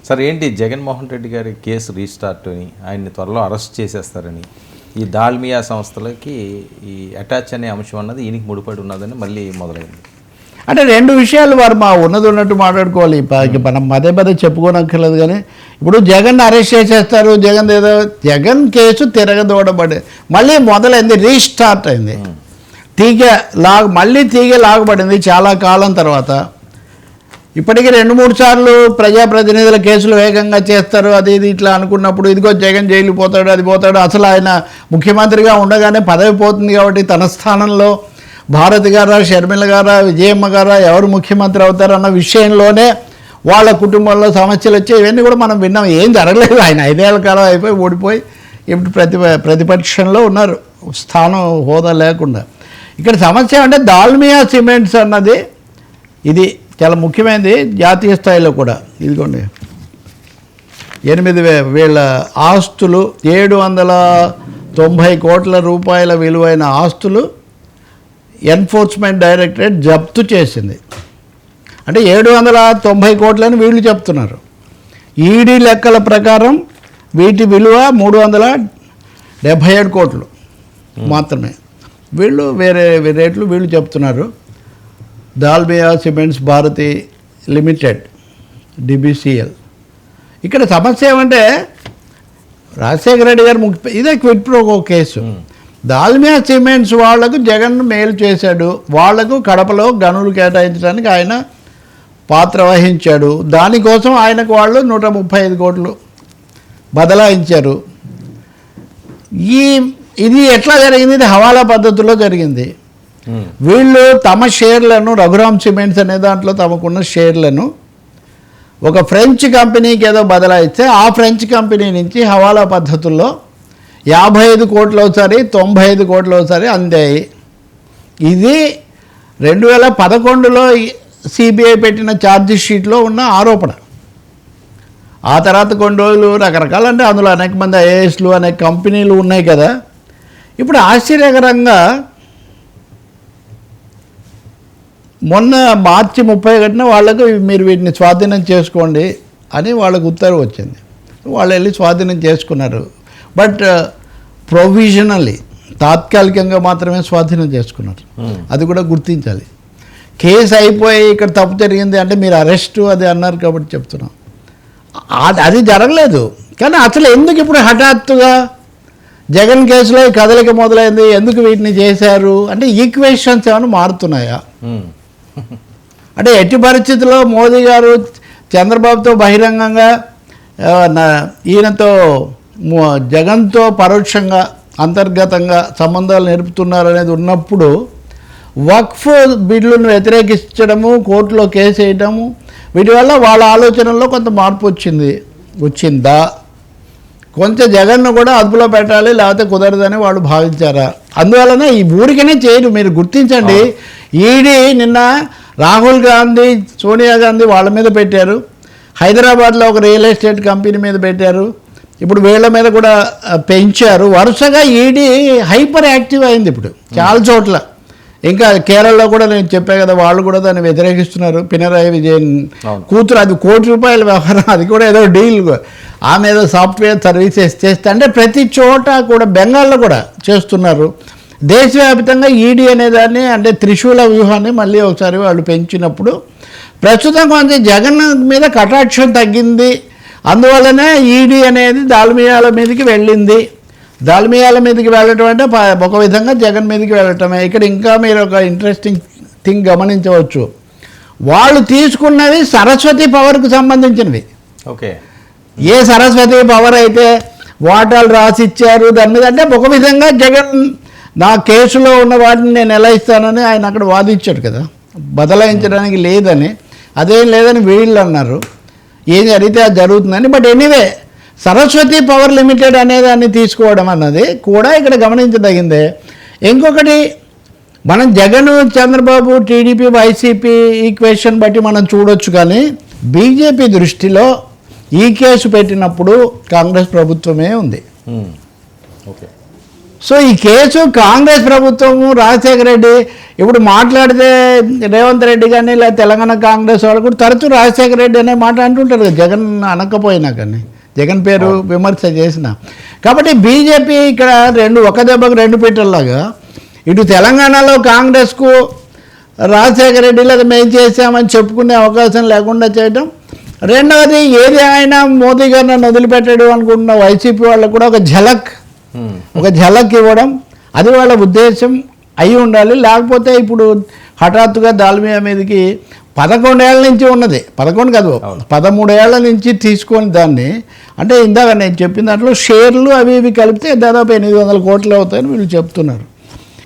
Sir ఏంటి జగన్మోహన్ రెడ్డి గారి case restart అని, ఆయన్ని త్వరలో అరెస్ట్ చేసేస్తారని, ఈ దాల్మియా సంస్థలకి ఈ అటాచ్ అనే అంశం అన్నది ఈయనకి ముడిపడి ఉన్నదని మళ్ళీ మొదలైంది. అంటే రెండు విషయాలు వారు ఉన్నట్టు మాట్లాడుకోవాలి. మనం పదే చెప్పుకోనక్కర్లేదు. కానీ ఇప్పుడు జగన్ అరెస్ట్ చేసేస్తారు, జగన్ కేసు తిరగదోడబడి మళ్ళీ మొదలైంది, రీస్టార్ట్ అయింది. మళ్ళీ తీగ లాగబడింది చాలా కాలం తర్వాత. ఇప్పటికీ 2-3 సార్లు ప్రజాప్రతినిధుల కేసులు వేగంగా చేస్తారు, అది ఇది ఇట్లా అనుకున్నప్పుడు ఇదిగో జగన్ జైలు పోతాడు, అది పోతాడు. అసలు ఆయన ముఖ్యమంత్రిగా ఉండగానే పదవి పోతుంది కాబట్టి తన స్థానంలో భారతి గారా, షర్మిల గారా, విజయమ్మ గారా ఎవరు ముఖ్యమంత్రి అవుతారన్న విషయంలోనే వాళ్ళ కుటుంబంలో సమస్యలు వచ్చాయి. ఇవన్నీ కూడా మనం విన్నాం. ఏం జరగలేదు. ఆయన 5 ఏళ్ల కాలం అయిపోయి ఓడిపోయి ఇప్పుడు ప్రతిపక్షంలో ఉన్నారు, స్థానం హోదా లేకుండా. ఇక్కడ సమస్య అంటే దాల్మియా సిమెంట్స్ అన్నది ఇది చాలా ముఖ్యమైనది జాతీయ స్థాయిలో కూడా. ఇదిగోండి 8 వీళ్ళ ఆస్తులు 790 కోట్ల రూపాయల విలువైన ఆస్తులు ఎన్ఫోర్స్మెంట్ డైరెక్టరేట్ జప్తు చేసింది. అంటే 790 కోట్లని వీళ్ళు చెప్తున్నారు. ఈడీ లెక్కల ప్రకారం వీటి విలువ 377 కోట్లు మాత్రమే. వీళ్ళు వేరే రేట్లు వీళ్ళు చెప్తున్నారు. Dalmia cements Bharathi limited DBCL. ఇక్కడ సమస్య ఏమంటే రాజశేఖర రెడ్డి గారు ఇదే quid pro quo case. Dalmia cements వాళ్లకు జగన్ మేలు చేశాడు, వాళ్లకు కడపలో గనులు కేటాయించడానికి ఆయన పాత్ర వహించాడు. దానికోసం ఆయనకు వాళ్ళు 135 కోట్లు బదలాయించారు. ఇది ఎట్లా జరిగింది? ఇది హవాలా పద్ధతిలో జరిగింది. వీళ్ళు తమ షేర్లను, రఘురామ్ సిమెంట్స్ అనే దాంట్లో తమకున్న షేర్లను ఒక ఫ్రెంచ్ కంపెనీకి ఏదో బదలాయిస్తే ఆ ఫ్రెంచ్ కంపెనీ నుంచి హవాలా పద్ధతుల్లో 55 కోట్లు ఒకసారి, 95 కోట్లు ఒకసారి అందాయి. ఇది 2011లో సిబిఐ పెట్టిన ఛార్జ్ షీట్లో ఉన్న ఆరోపణ. ఆ తర్వాత కొన్ని రోజులు రకరకాల, అంటే అందులో అనేక మంది ఐఏఎస్లు, అనేక కంపెనీలు ఉన్నాయి కదా. ఇప్పుడు ఆశ్చర్యకరంగా మొన్న మార్చి 30 వాళ్లకు మీరు వీటిని స్వాధీనం చేసుకోండి అని వాళ్ళకు ఉత్తర్వు వచ్చింది. వాళ్ళు వెళ్ళి స్వాధీనం చేసుకున్నారు. బట్ ప్రొవిజనల్లీ, తాత్కాలికంగా మాత్రమే స్వాధీనం చేసుకున్నారు. అది కూడా గుర్తించాలి. కేసు అయిపోయి ఇక్కడ తప్పు జరిగింది అంటే మీరు అరెస్టు అది అన్నారు కాబట్టి చెప్తున్నాం. అది జరగలేదు. కానీ అసలు ఎందుకు ఇప్పుడు హఠాత్తుగా జగన్ కేసులో ఈ కదలిక మొదలైంది, ఎందుకు వీటిని చేశారు అంటే ఈక్వేషన్స్ ఏమైనా మారుతున్నాయా? అంటే ఎట్టి పరిస్థితుల్లో మోదీ గారు చంద్రబాబుతో బహిరంగంగా ఈయనతో జగన్తో పరోక్షంగా అంతర్గతంగా సంబంధాలు నేర్పుతున్నారు అనేది ఉన్నప్పుడు వక్ఫ్ బిల్లును వ్యతిరేకించడము, కోర్టులో కేసు వేయటము, వీటి వల్ల వాళ్ళ ఆలోచనల్లో కొంత మార్పు వచ్చిందా? కొంచెం జగన్ను కూడా అదుపులో పెట్టాలి, లేకపోతే కుదరదని వాళ్ళు భావించారా? అందువలన ఈ ఊరికనే చేయరు. మీరు గుర్తించండి, ఈడీ నిన్న రాహుల్ గాంధీ, సోనియా గాంధీ వాళ్ళ మీద పెట్టారు. హైదరాబాద్లో ఒక రియల్ ఎస్టేట్ కంపెనీ మీద పెట్టారు. ఇప్పుడు వీళ్ళ మీద కూడా పెంచారు. వరుసగా ఈడీ హైపర్ యాక్టివ్ అయింది ఇప్పుడు చాలా చోట్ల. ఇంకా కేరళలో కూడా నేను చెప్పా కదా, వాళ్ళు కూడా దాన్ని వ్యతిరేకిస్తున్నారు. పినరాయి విజయన్ కూతురు, అది ₹1 కోటి వ్యవహారం, అది కూడా ఏదో డీల్, ఆమె ఏదో సాఫ్ట్వేర్ సర్వీసెస్ చేస్తే, అంటే ప్రతి చోట కూడా బెంగాల్లో కూడా చేస్తున్నారు. దేశవ్యాప్తంగా ఈడీ అనేదాన్ని, అంటే త్రిశూల వ్యూహాన్ని మళ్ళీ ఒకసారి వాళ్ళు పెంచినప్పుడు ప్రస్తుతం కొంచెం జగన్ మీద కటాక్షం తగ్గింది. అందువల్లనే ఈడీ అనేది దాల్మియాల మీదకి వెళ్ళింది. దాల్మియాల మీదకి వెళ్ళటం అంటే ఒక విధంగా జగన్ మీదకి వెళ్ళటమే. ఇక్కడ ఇంకా మీరు ఒక ఇంట్రెస్టింగ్ థింగ్ గమనించవచ్చు. వాళ్ళు తీసుకున్నవి సరస్వతి పవర్కు సంబంధించినవి. ఓకే, ఏ సరస్వతి పవర్ అయితే వాటాలు రాసిచ్చారు దాని మీద, అంటే ఒక విధంగా జగన్ నా కేసులో ఉన్న వాటిని నేను ఎలా ఇస్తానని ఆయన అక్కడ వాదించాడు కదా, బదలాయించడానికి లేదని. అదేం లేదని వీళ్ళు అన్నారు. ఏం జరిగితే అది జరుగుతుందని. But anyway, Saraswati power limited అనేదాన్ని తీసుకోవడం అన్నది కూడా ఇక్కడ గమనించదగిందే. ఇంకొకటి, మనం Jagan, Chandrababu, TDP, YCP equation బట్టి మనం చూడొచ్చు. కానీ బీజేపీ దృష్టిలో ఈ కేసు పెట్టినప్పుడు కాంగ్రెస్ ప్రభుత్వమే ఉంది. ఓకే, సో ఈ కేసు కాంగ్రెస్ ప్రభుత్వము రాజశేఖర రెడ్డి ఇప్పుడు మాట్లాడితే రేవంత్ రెడ్డి కానీ లేదా తెలంగాణ కాంగ్రెస్ వాళ్ళు కూడా తరచూ రాజశేఖర రెడ్డి అనే మాట అంటుంటారు కదా, జగన్ అనకపోయినా కానీ, జగన్ పేరు విమర్శ చేసిన. కాబట్టి బీజేపీ ఇక్కడ ఒక దెబ్బకు రెండు పీటల్లాగా ఇటు తెలంగాణలో కాంగ్రెస్కు రాజశేఖర రెడ్డి లేదా మేము చేసామని చెప్పుకునే అవకాశం లేకుండా చేయడం, రెండవది ఏది అయినా మోదీ గారిని వదిలిపెట్టాడు అనుకుంటున్న వైసీపీ వాళ్ళకు కూడా ఒక ఝలక్ ఇవ్వడం, అది వాళ్ళ ఉద్దేశం అయి ఉండాలి. లేకపోతే ఇప్పుడు హఠాత్తుగా దాల్మియా మీదకి 11 ఏళ్ల నుంచి ఉన్నది, 11 కాదు 13 ఏళ్ల నుంచి తీసుకొని దాన్ని, అంటే ఇందాక నేను చెప్పిన దాంట్లో షేర్లు అవి ఇవి కలిపితే దాదాపు 800 కోట్లు అవుతాయని వీళ్ళు చెప్తున్నారు.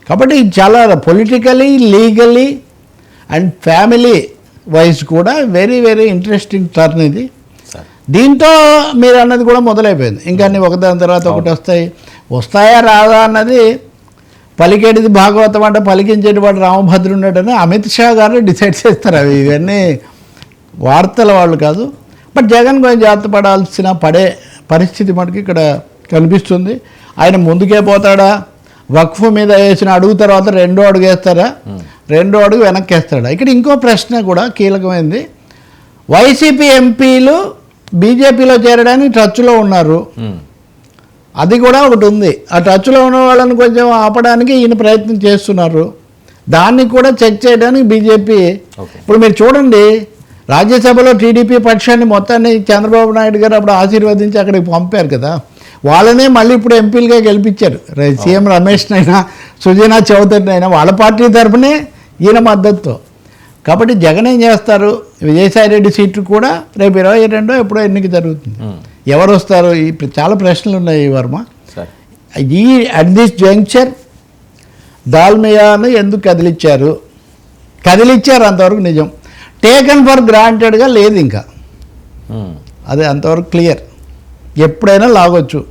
కాబట్టి ఇది చాలా politically, legally and family wise కూడా వెరీ వెరీ ఇంట్రెస్టింగ్ టర్న్ ఇది. దీంతో మీరు అన్నది కూడా మొదలైపోయింది. ఇంకా అన్నీ ఒకదాని తర్వాత ఒకటి వస్తాయా రాదా అన్నది పలికేటిది భాగవతం అంటే పలికించేటి వాడు రామభద్రుడని అమిత్ షా గారు డిసైడ్ చేస్తారు. ఇవన్నీ వార్తల వాళ్ళు కాదు. బట్ జగన్ కొంచెం జాగ్రత్త పడే పరిస్థితి మనకి ఇక్కడ కనిపిస్తుంది. ఆయన ముందుకే పోతాడా, వక్ఫ్ మీద వేసిన అడుగు తర్వాత రెండో అడుగు వేస్తారా, రెండో అడుగు వెనక్కి వేస్తాడా? ఇక్కడ ఇంకో ప్రశ్న కూడా కీలకమైంది. వైసీపీ ఎంపీలు బీజేపీలో చేరడానికి టచ్లో ఉన్నారు, అది కూడా ఒకటి ఉంది. ఆ టచ్లో ఉన్న వాళ్ళని కొంచెం ఆపడానికి ఈయన ప్రయత్నం చేస్తున్నారు. దాన్ని కూడా చెక్ చేయడానికి బీజేపీ ఇప్పుడు మీరు చూడండి, రాజ్యసభలో టీడీపీ పక్షాన్ని మొత్తాన్ని చంద్రబాబు నాయుడు గారు అప్పుడు ఆశీర్వదించి అక్కడికి పంపారు కదా, వాళ్ళనే మళ్ళీ ఇప్పుడు ఎంపీలుగా గెలిపించారు. సీఎం రమేష్ అయినా సుజనా చౌదరిని అయినా వాళ్ళ పార్టీ తరఫునే ఈయన మద్దతుతో. కాబట్టి జగన్ ఏం చేస్తారు, విజయసాయి రెడ్డి సీట్లు కూడా రేపు 22 ఎప్పుడో ఎన్నిక జరుగుతుంది, ఎవరు వస్తారు? చాలా ప్రశ్నలు ఉన్నాయి వర్మ. అట్ దిస్ జంక్చర్ దాల్మియాను ఎందుకు కదిలిచ్చారు అంతవరకు నిజం. టేకన్ ఫర్ గ్రాంటెడ్గా లేదు, ఇంకా అది అంతవరకు క్లియర్. ఎప్పుడైనా లాగొచ్చు.